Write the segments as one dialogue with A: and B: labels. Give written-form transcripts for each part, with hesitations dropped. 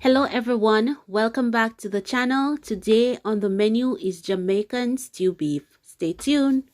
A: Hello everyone, welcome back to the channel. Today on the menu is Jamaican Stew Beef. Stay tuned.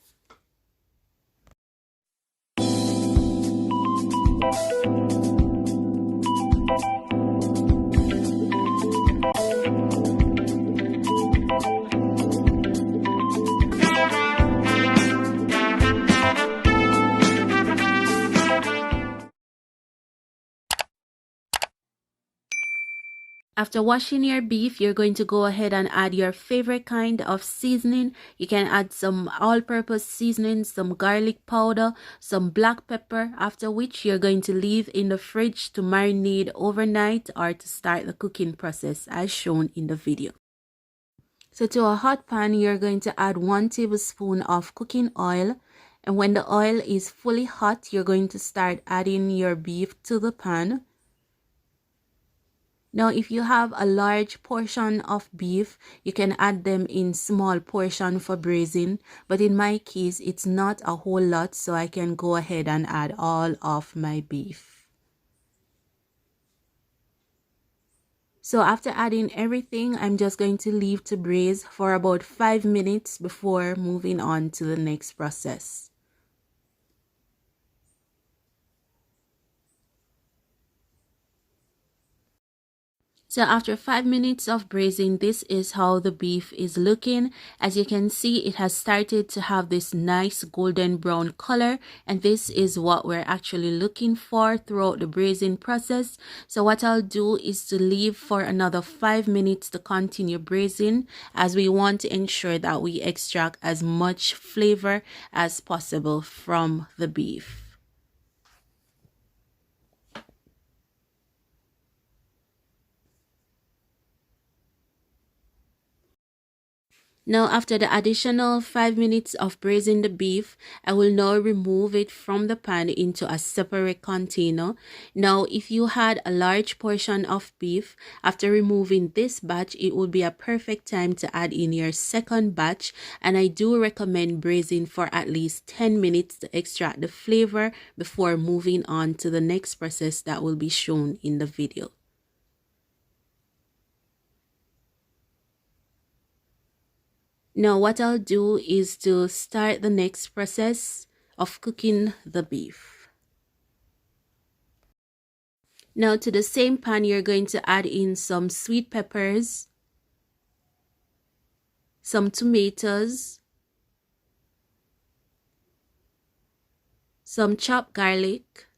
A: After washing your beef, you're going to go ahead and add your favorite kind of seasoning. You can add some all-purpose seasoning, some garlic powder, some black pepper, after which you're going to leave in the fridge to marinate overnight or to start the cooking process as shown in the video. So to a hot pan, you're going to add 1 tablespoon of cooking oil. And when the oil is fully hot, you're going to start adding your beef to the pan. Now, if you have a large portion of beef, you can add them in small portion for braising. But in my case, it's not a whole lot, so I can go ahead and add all of my beef. So after adding everything, I'm just going to leave to braise for about 5 minutes before moving on to the next process. So after 5 minutes of braising, this is how the beef is looking. As you can see, it has started to have this nice golden brown color, and this is what we're actually looking for throughout the braising process. So what I'll do is to leave for another 5 minutes to continue braising, as we want to ensure that we extract as much flavor as possible from the beef. Now, after the additional 5 minutes of braising the beef, I will now remove it from the pan into a separate container. Now, if you had a large portion of beef, after removing this batch, it would be a perfect time to add in your second batch. And I do recommend braising for at least 10 minutes to extract the flavor before moving on to the next process that will be shown in the video. Now what I'll do is to start the next process of cooking the beef. Now to the same pan, you're going to add in some sweet peppers, some tomatoes, some chopped garlic,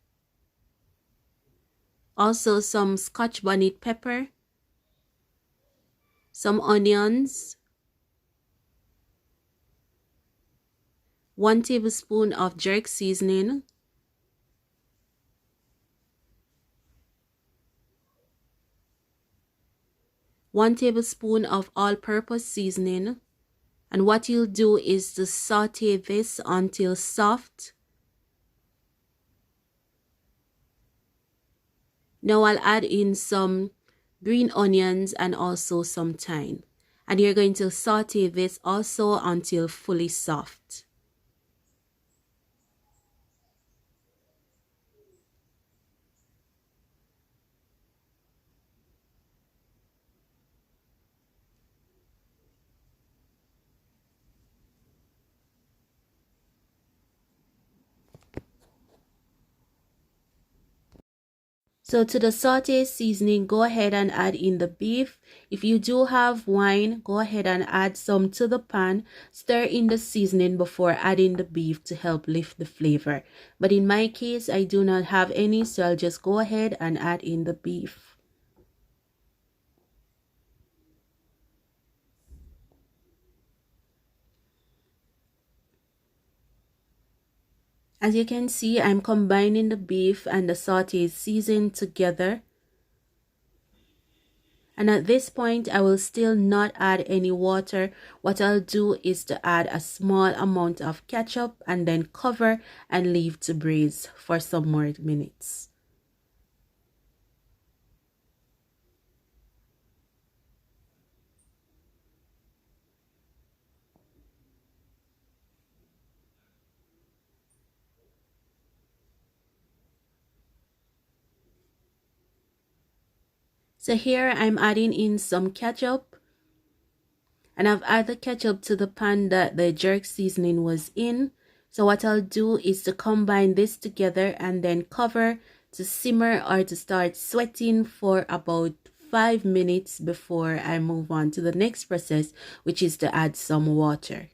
A: also some Scotch bonnet pepper, some onions, 1 tablespoon of jerk seasoning, one tablespoon of all-purpose seasoning, and what you'll do is to saute this until soft. Now I'll add in some green onions and also some thyme, and you're going to saute this also until fully soft. So to the saute seasoning, go ahead and add in the beef. If you do have wine, go ahead and add some to the pan. Stir in the seasoning before adding the beef to help lift the flavor. But in my case, I do not have any, so I'll just go ahead and add in the beef. As you can see, I'm combining the beef and the sauteed seasoning together. And at this point, I will still not add any water. What I'll do is to add a small amount of ketchup and then cover and leave to braise for some more minutes. So here I'm adding in some ketchup, and I've added the ketchup to the pan that the jerk seasoning was in. So what I'll do is to combine this together and then cover to simmer or to start sweating for about 5 minutes before I move on to the next process, which is to add some water.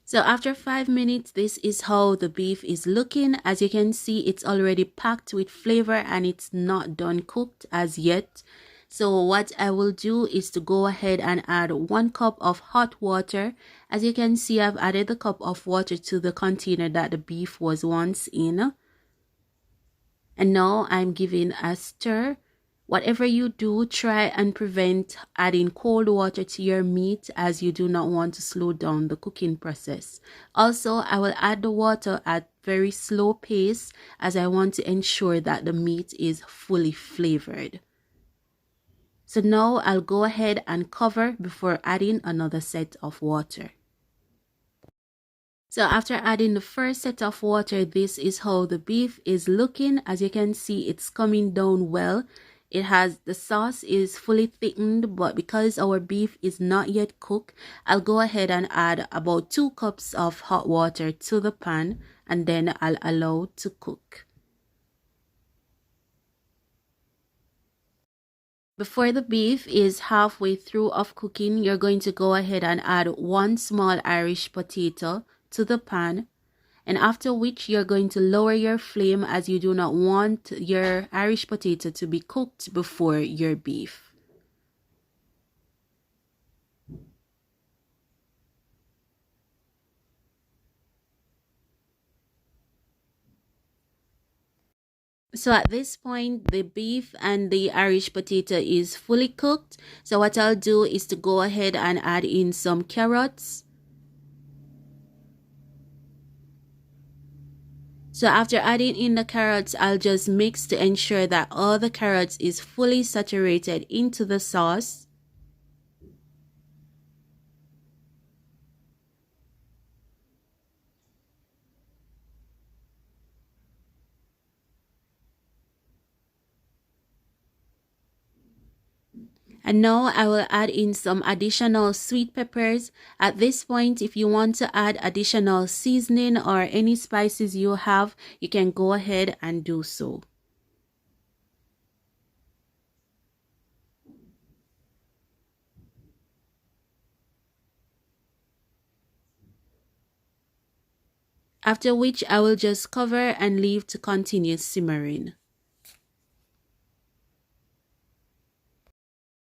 A: So after 5 minutes, this is how the beef is looking. As you can see, it's already packed with flavor and it's not done cooked as yet. So what I will do is to go ahead and add 1 cup of hot water. As you can see, I've added the cup of water to the container that the beef was once in. And now I'm giving a stir. Whatever you do, try and prevent adding cold water to your meat, as you do not want to slow down the cooking process. Also, I will add the water at very slow pace, as I want to ensure that the meat is fully flavored. So now I'll go ahead and cover before adding another set of water. So after adding the first set of water, this is how the beef is looking. As you can see, it's coming down well. The sauce is fully thickened, but because our beef is not yet cooked, I'll go ahead and add about 2 cups of hot water to the pan, and then I'll allow to cook. Before the beef is halfway through of cooking, you're going to go ahead and add 1 small Irish potato to the pan, and after which you're going to lower your flame, as you do not want your Irish potato to be cooked before your beef. So at this point, the beef and the Irish potato is fully cooked. So what I'll do is to go ahead and add in some carrots. So after adding in the carrots, I'll just mix to ensure that all the carrots is fully saturated into the sauce. And now I will add in some additional sweet peppers. At this point, if you want to add additional seasoning or any spices you have, you can go ahead and do so. After which I will just cover and leave to continue simmering.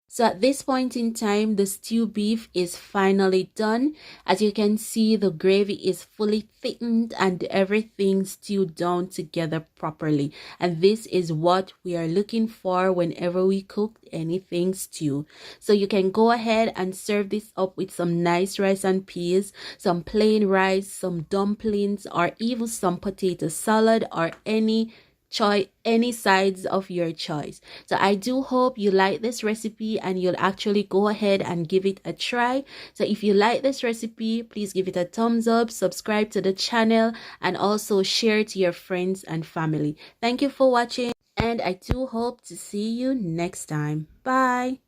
A: So at this point in time, the stew beef is finally done. As you can see, the gravy is fully thickened and everything stewed down together properly. And this is what we are looking for whenever we cook anything stew. So you can go ahead and serve this up with some nice rice and peas, some plain rice, some dumplings, or even some potato salad or any sides of your choice. So I do hope you like this recipe and you'll actually go ahead and give it a try. So if you like this recipe, please give it a thumbs up, subscribe to the channel, and also share it to your friends and family. Thank you for watching, and I do hope to see you next time. Bye.